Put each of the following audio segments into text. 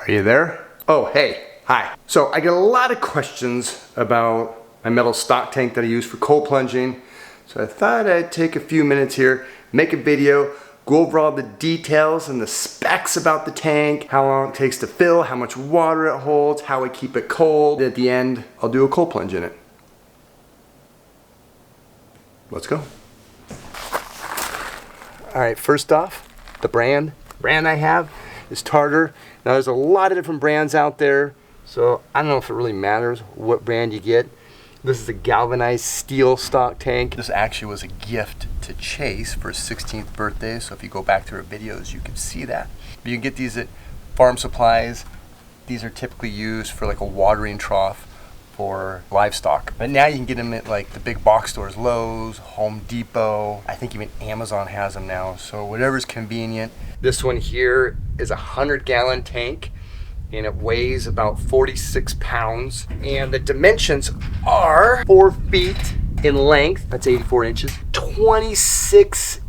Are you there? Oh, hey, hi. So I get a lot of questions about my metal stock tank that I use for cold plunging. So I thought I'd take a few minutes here, make a video, go over all the details and the specs about the tank, how long it takes to fill, how much water it holds, how I keep it cold. At the end, I'll do a cold plunge in it. Let's go. All right, first off, the brand I have is Tartar. Now there's a lot of different brands out there, so I don't know if it really matters what brand you get. This is a galvanized steel stock tank. This actually was a gift to Chase for his 16th birthday, so if you go back to our videos, you can see that. You can get these at farm supplies. These are typically used for like a watering trough for livestock. But now you can get them at like the big box stores, Lowe's, Home Depot. I think even Amazon has them now, so whatever's convenient. This one here is a 100-gallon tank, and it weighs about 46 pounds. And the dimensions are 4 feet in length, that's 84 inches, 26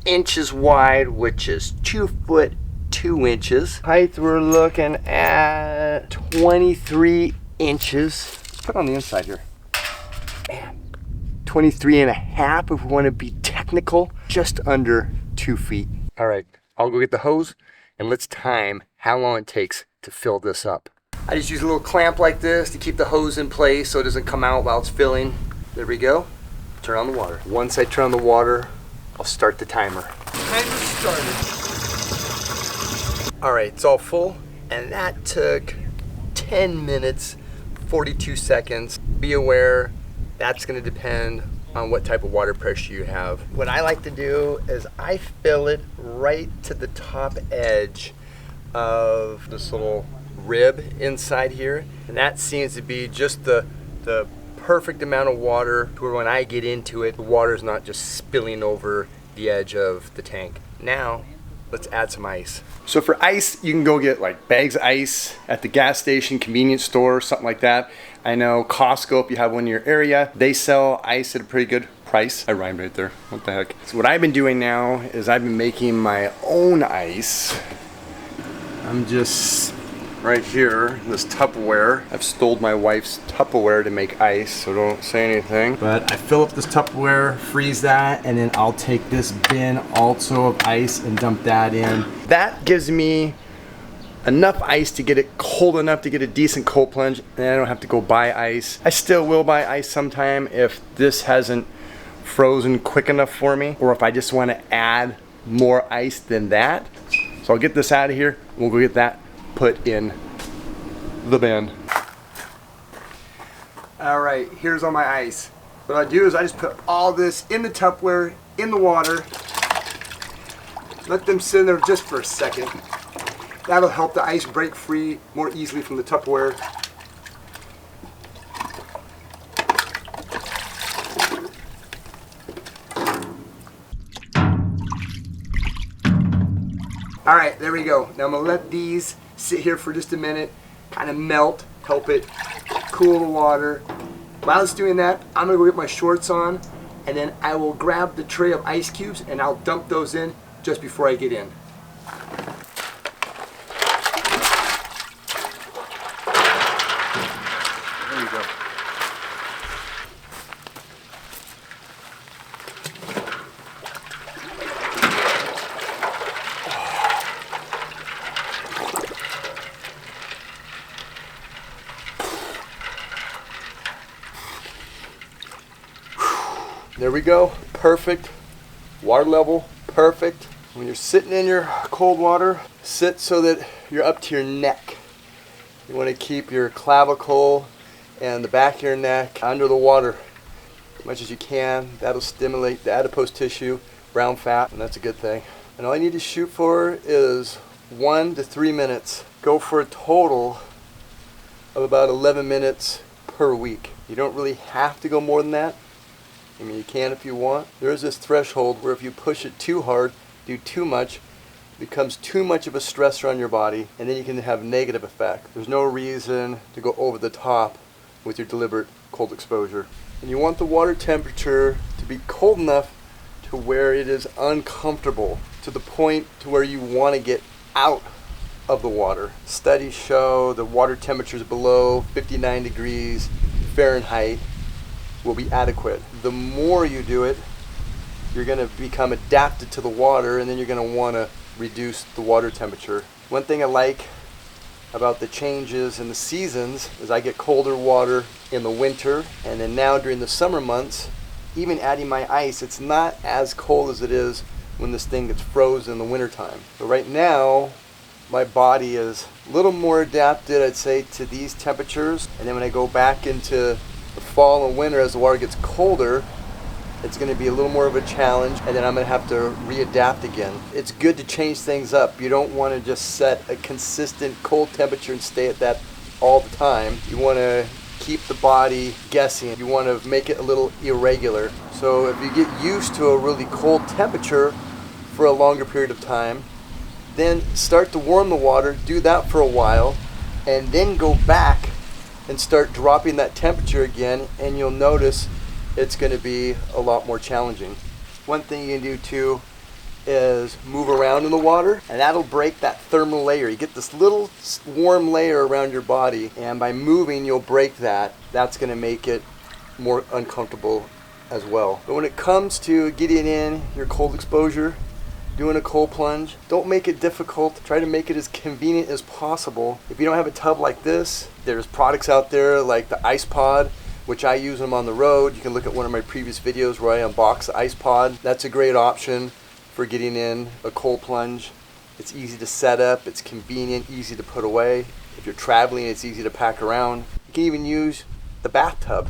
inches wide, which is 2 foot 2 inches. Height, we're looking at 23 inches. Let's put it on the inside here. Man, 23 and a half if we want to be technical, just under 2 feet. All right, I'll go get the hose and let's time how long it takes to fill this up. I just use a little clamp like this to keep the hose in place so it doesn't come out while it's filling. There we go. Turn on the water. Once I turn on the water, I'll start the timer. Timer started. All right, it's all full, and that took 10 minutes, 42 seconds. Be aware, that's gonna depend on what type of water pressure you have. What I like to do is I fill it right to the top edge of this little rib inside here, and that seems to be just the perfect amount of water to where when I get into it, the water is not just spilling over the edge of the tank. Now, let's add some ice. So for ice, you can go get like bags of ice at the gas station, convenience store, something like that. I know Costco, if you have one in your area, they sell ice at a pretty good price. I rhymed right there, what the heck. So what I've been doing now is I've been making my own ice. I'm just right here, this Tupperware. I've stole my wife's Tupperware to make ice, so don't say anything. But I fill up this Tupperware, freeze that, and then I'll take this bin also of ice and dump that in. That gives me enough ice to get it cold enough to get a decent cold plunge, and I don't have to go buy ice. I still will buy ice sometime if this hasn't frozen quick enough for me, or if I just want to add more ice than that. So I'll get this out of here, we'll go get that put in the bin. All right, here's all my ice. What I do is I just put all this in the Tupperware, in the water, let them sit in there just for a second. That'll help the ice break free more easily from the Tupperware. All right, there we go. Now I'm gonna let these sit here for just a minute, kind of melt, help it cool the water. While it's doing that, I'm gonna go get my shorts on, and then I will grab the tray of ice cubes and I'll dump those in just before I get in. There you go. There we go, perfect. Water level, perfect. When you're sitting in your cold water, sit so that you're up to your neck. You want to keep your clavicle and the back of your neck under the water as much as you can. That'll stimulate the adipose tissue, brown fat, and that's a good thing. And all you need to shoot for is 1 to 3 minutes. Go for a total of about 11 minutes per week. You don't really have to go more than that. I mean, you can if you want. There is this threshold where if you push it too hard, do too much, it becomes too much of a stressor on your body, and then you can have negative effect. There's no reason to go over the top with your deliberate cold exposure. And you want the water temperature to be cold enough to where it is uncomfortable, to the point to where you want to get out of the water. Studies show the water temperatures below 59 degrees Fahrenheit will be adequate. The more you do it, you're going to become adapted to the water, and then you're going to want to reduce the water temperature. One thing I like about the changes in the seasons is I get colder water in the winter, and then now during the summer months, even adding my ice, it's not as cold as it is when this thing gets frozen in the wintertime. But right now, my body is a little more adapted, I'd say, to these temperatures. And then when I go back into the fall and winter, as the water gets colder, it's going to be a little more of a challenge, and then I'm going to have to readapt again. It's good to change things up. You don't want to just set a consistent cold temperature and stay at that all the time. You want to keep the body guessing. You want to make it a little irregular. So if you get used to a really cold temperature for a longer period of time, then start to warm the water, do that for a while, and then go back and start dropping that temperature again, and you'll notice it's going to be a lot more challenging. One thing you can do too is move around in the water, and that'll break that thermal layer. You get this little warm layer around your body, and by moving you'll break that. That's going to make it more uncomfortable as well. But when it comes to getting in your cold exposure, doing a cold plunge, don't make it difficult. Try to make it as convenient as possible. If you don't have a tub like this, there's products out there like the Ice Pod, which I use them on the road. You can look at one of my previous videos where I unbox the Ice Pod. That's a great option for getting in a cold plunge. It's easy to set up, it's convenient, easy to put away. If you're traveling, it's easy to pack around. You can even use the bathtub.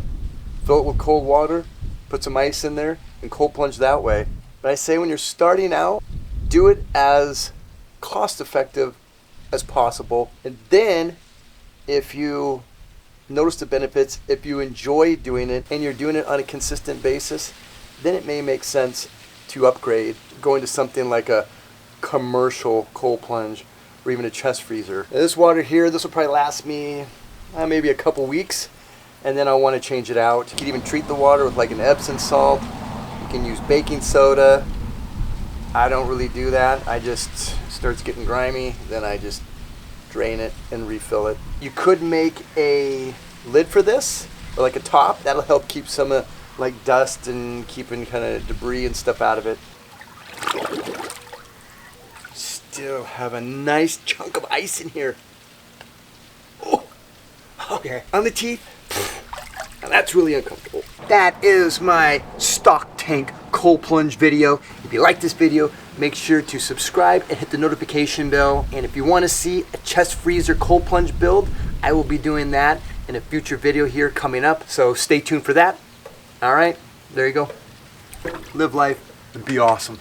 Fill it with cold water, put some ice in there, and cold plunge that way. But I say when you're starting out, do it as cost effective as possible. And then if you notice the benefits, if you enjoy doing it and you're doing it on a consistent basis, then it may make sense to upgrade, going to something like a commercial cold plunge or even a chest freezer. Now this water here, this will probably last me maybe a couple weeks, and then I want to change it out. You can even treat the water with like an Epsom salt. You can use baking soda. I don't really do that. I just starts getting grimy, then I just drain it and refill it. You could make a lid for this, or like a top. That'll help keep some like dust and keeping kind of debris and stuff out of it. Still have a nice chunk of ice in here. Oh, okay. On the teeth. Now that's really uncomfortable. That is my stock tank cold plunge video. If you like this video, make sure to subscribe and hit the notification bell. And if you want to see a chest freezer cold plunge build, I will be doing that in a future video here coming up. So stay tuned for that. All right, there you go. Live life and be awesome.